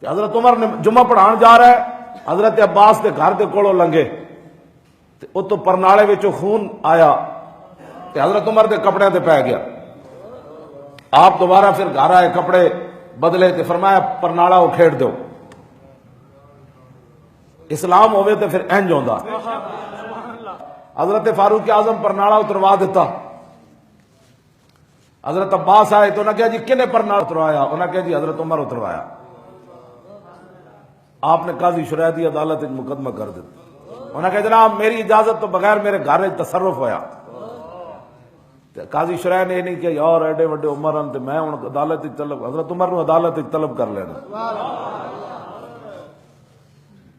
کہ حضرت عمر نے جمعہ پڑھان جا رہا ہے، حضرت عباس کے گھر کے کولوں لنگے تے او تو پرنالے وچوں خون آیا تے حضرت عمر دے کپڑے تے پی گیا۔ آپ دوبارہ پھر گھر آئے، کپڑے بدلے تے فرمایا پرنالا وہ کھیڑ دو۔ اسلام ہوئے تے پھر انج ہوندا۔ حضرت فاروق اعظم پرنالا اتروا دیتا۔ حضرت عباس آئے تو انہوں نے کہا جی کنے پرنالا اتروایا؟ انہوں نے کہا جی حضرت عمر اتروایا۔ آپ نے قاضی شریعہ دی عدالت ایک مقدمہ کر دیتا۔ انہوں نے کہا جناب میری اجازت تو بغیر میرے گھر تصرف ہویا۔ قاضی شریعہ نے یہ نہیں کہ یار ایڈے وڈے عمر ہیں تو میں ہوں عدالت طلب، حضرت عمر نے عدالت طلب کر لینا۔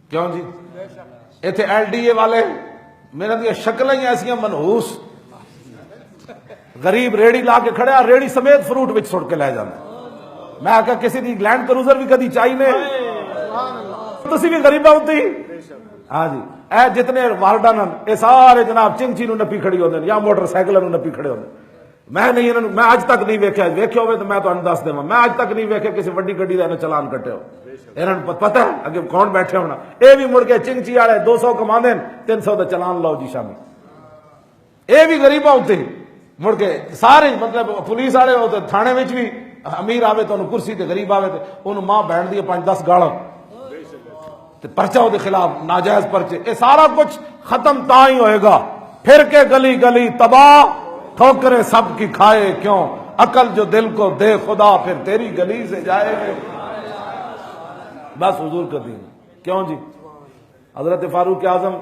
کیوں جی ایتھے ایل ڈی اے والے میرے دیا شکلیں ہی ایسیاں منحوس، غریب ریڑی لا کے کھڑے، ریڑی سمیت فروٹ وچ سٹ کے لے جانا۔ میں آکھا کسی دی لینڈ کروزر بھی کدی چاہیے تسی بھی غریبہ ہوتی۔ ہاں جی اے جتنے والڈن اے سارے جناب چنچی نو نپی کھڑی ہوندے یا موٹر سائیکل نو نپی کھڑے ہوندے۔ میں نہیں انہوں میں اج تک نہیں ویکھیا، ویکھیا ہوئے تو میں تانوں دس دیواں، میں اج تک نہیں ویکھیا کسی وڈی گڈی دا چلان کٹے ہو۔ انہوں نے پتہ ہے اگے کون بیٹھے ہونا، اے بھی مڑ کے چنچی والے 200 کماندے 300 دا چلان لاؤ جی شامی۔ اے بھی غریبہ ہوتے مڑ کے سارے مطلب پولیس والے ہوتے تھانے وچ بھی امیر آوے تو انہوں کرسی تے غریب آوے تے انہوں ماں بہن دی 5-10 گالاں تے پرچہ دے خلاف ناجائز پرچے۔ اے سارا کچھ ختم تا ہی ہوئے گا، پھر کے گلی گلی تباہ، ٹھوکریں سب کی کھائے کیوں، عقل جو دل کو دے خدا پھر تیری گلی سے جائے گے۔ بس حضور کا دین کیوں جی۔ حضرت فاروق اعظم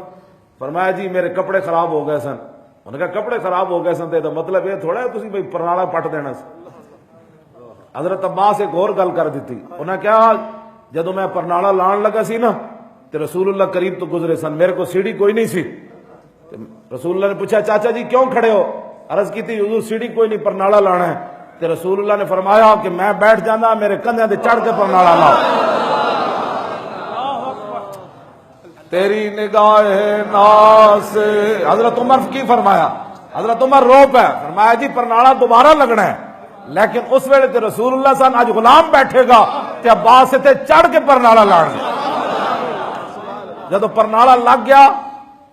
فرمایا جی میرے کپڑے خراب ہو گئے سن۔ انہوں نے کہا کپڑے خراب ہو گئے سن تے مطلب یہ تھوڑا ہے تسی بھئی پرنالا پٹ دینا سی۔ حضرت عباس ایک اور گل کر دیتی، انہوں نے کہا جدو میں پرنالا لان لگا سی نا تے رسول اللہ قریب تو گزرے سن، میرے کو سیڑھی کوئی نہیں سی۔ رسول اللہ نے پوچھا چاچا جی کیوں کھڑے ہو؟ عرض کی تھی حضور سیڑھی کوئی نہیں پرنالا لانا ہے۔ تے رسول اللہ نے فرمایا کہ میں بیٹھ جانا میرے کندھے تے چڑھ کے پرنالا لاؤ۔ تیری نگاہ ناز سے حضرت عمر کی فرمایا، حضرت عمر رو پہ فرمایا جی پرنالا دوبارہ لگنا ہے، لیکن اس ویلے تے رسول اللہ صلی اللہ علیہ وسلم آج غلام بیٹھے گا تے عباس تے چڑھ کے پرنالا لاڑ گیا۔ جدو پرنالا لگ گیا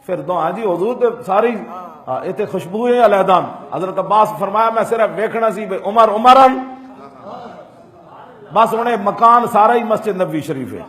پھر دو ہاں جی حضور تے ساری ایتھے خوشبوئیں علیحدہ۔ حضرت عباس فرمایا میں صرف ویکھنا سی بھئی عمر عمرن، بس انہیں مکان سارا ہی مسجد نبوی شریف ہے۔